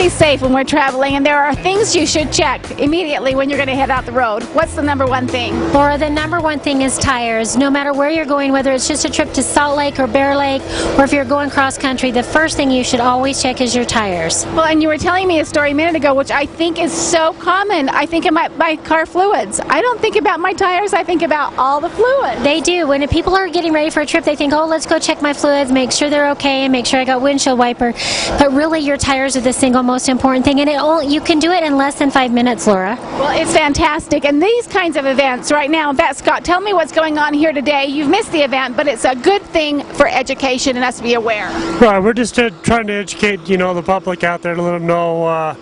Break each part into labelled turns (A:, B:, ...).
A: be safe when we're traveling, and there are things you should check immediately when you're going to head out the road. What's the number one thing?
B: Laura, the number one thing is tires. No matter where you're going, whether it's just a trip to Salt Lake or Bear Lake, or if you're going cross country, the first thing you should always check is your tires.
A: Well, and you were telling me a story a minute ago, which I think is so common. I think about my car fluids. I don't think about my tires, I think about all the fluids.
B: They do. When people are getting ready for a trip, they think, oh, let's go check my fluids, make sure they're okay, and make sure I got windshield wiper. But really, your tires are the single most important thing, and you can do it in less than 5 minutes, Laura.
A: Well, it's fantastic, and these kinds of events right now, in fact, Scott, tell me what's going on here today. You've missed the event, but it's a good thing for education and us to be aware.
C: Right, we're just trying to educate, the public out there to let them know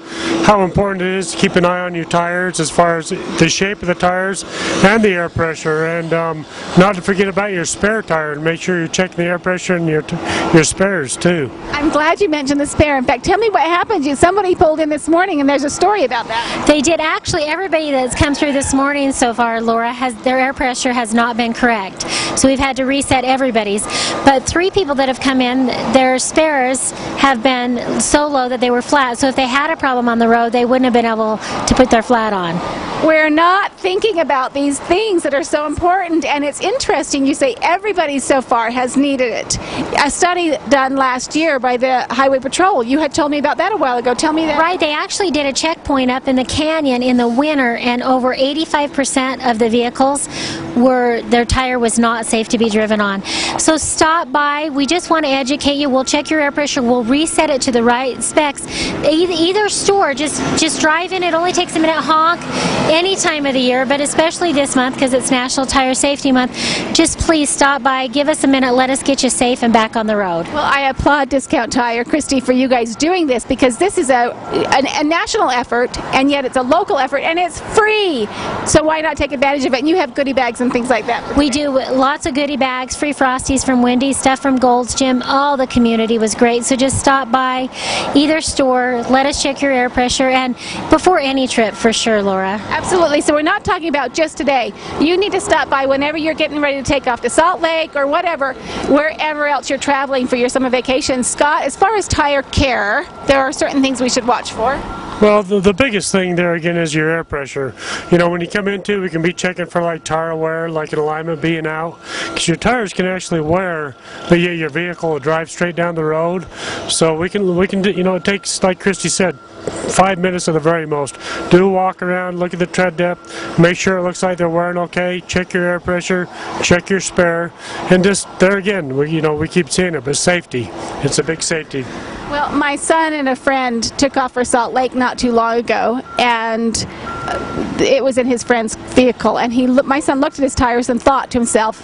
C: how important it is to keep an eye on your tires as far as the shape of the tires and the air pressure, and not to forget about your spare tire, and make sure you're checking the air pressure and your spares too.
A: I'm glad you mentioned the spare. In fact, tell me what happened. Somebody pulled in this morning, and there's a story about that.
B: They did. Actually, everybody that's come through this morning so far, Laura, their air pressure has not been correct. So we've had to reset everybody's. But 3 people that have come in, their spares have been so low that they were flat. So if they had a problem on the road, they wouldn't have been able to put their flat on.
A: We're not thinking about these things that are so important, and it's interesting you say everybody so far has needed it. A study done last year by the Highway Patrol, you had told me about that a while ago. Tell me that.
B: Right, they actually did a checkpoint up in the canyon in the winter, and over 85% of the vehicles their tire was not safe to be driven on. So stop by. We just want to educate you. We'll check your air pressure. We'll reset it to the right specs. Either store, just drive in. It only takes a minute. Honk any time of the year, but especially this month because it's National Tire Safety Month. Just please stop by, give us a minute, let us get you safe and back on the road.
A: Well, I applaud Discount Tire, Christy, for you guys doing this, because this is a national effort, and yet it's a local effort, and it's free. So why not take advantage of it? And you have goodie bags and things like that.
B: We do lots of goodie bags, free Frosties from Wendy's, stuff from Gold's Gym. All the community was great. So just stop by either store, let us check your air pressure, and before any trip for sure, Laura.
A: Absolutely. So we're not talking about just today. You need to stop by whenever you're getting ready to take off to Salt Lake or whatever, wherever else you're traveling for your summer vacation. Scott, as far as tire care, there are certain things we should watch for.
C: Well, the biggest thing there again is your air pressure. When you come into, we can be checking for like tire wear, like an alignment being out, because your tires can actually wear, but yet your vehicle will drive straight down the road. So we can it takes, like Christy said, 5 minutes at the very most. Do a walk around, look at the tread depth, make sure it looks like they're wearing okay, check your air pressure, check your spare, and just there again, we keep seeing it, but safety. It's a big safety.
A: Well, my son and a friend took off for Salt Lake not too long ago, and it was in his friend's vehicle, and my son looked at his tires and thought to himself,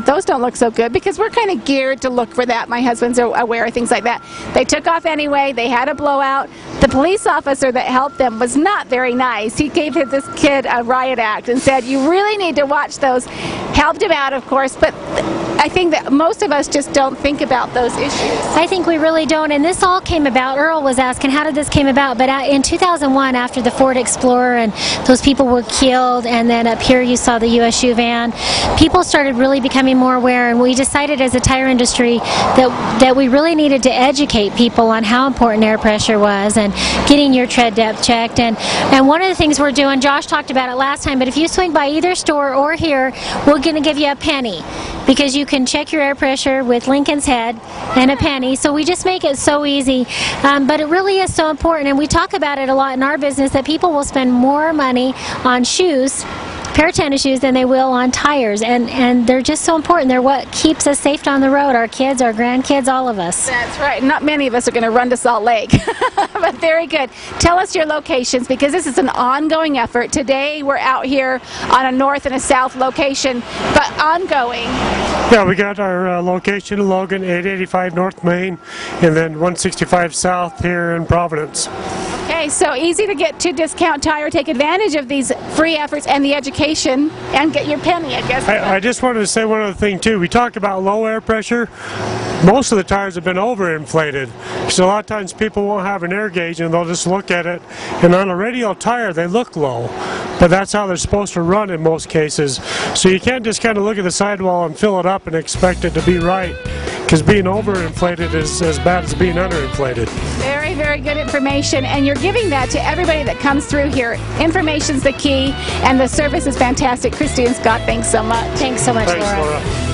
A: those don't look so good, because we're kind of geared to look for that. My husband's aware of things like that. They took off anyway. They had a blowout. The police officer that helped them was not very nice. He gave this kid a riot act and said, you really need to watch those. Helped him out, of course, but I think that most of us just don't think about those issues.
B: I think we really don't, and this all came about. Earl was asking, how did this came about? But in 2001, after the Ford Explorer and those people were killed, and then up here you saw the USU van, people started really becoming more aware, and we decided as a tire industry that we really needed to educate people on how important air pressure was and getting your tread depth checked. And one of the things we're doing, Josh talked about it last time, but if you swing by either store or here, we're going to give you a penny, because you can check your air pressure with Lincoln's Head and a penny. So we just make it so easy, but it really is so important, and we talk about it a lot in our business, that people will spend more money on shoes, pair of tennis shoes, than they will on tires, and they're just so important. They're what keeps us safe on the road, our kids, our grandkids, all of us.
A: That's right. Not many of us are going to run to Salt Lake, but very good. Tell us your locations, because this is an ongoing effort. Today we're out here on a north and a south location, but ongoing.
C: Yeah, we got our location in Logan, 885 North Main, and then 165 South here in Providence.
A: Okay, so easy to get to Discount Tire. Take advantage of these free efforts and the education, and get your penny, I guess.
C: I just wanted to say one other thing too. We talk about low air pressure. Most of the tires have been overinflated, so a lot of times people won't have an air gauge and they'll just look at it, and on a radial tire they look low, but that's how they're supposed to run in most cases. So you can't just kind of look at the sidewall and fill it up and expect it to be right. because being overinflated is as bad as being underinflated.
A: Very, very good information, and you're giving that to everybody that comes through here. Information's the key, and the service is fantastic. Christy and Scott, thanks so much.
B: Thanks so much,
C: Thanks,
B: Laura.
C: Laura.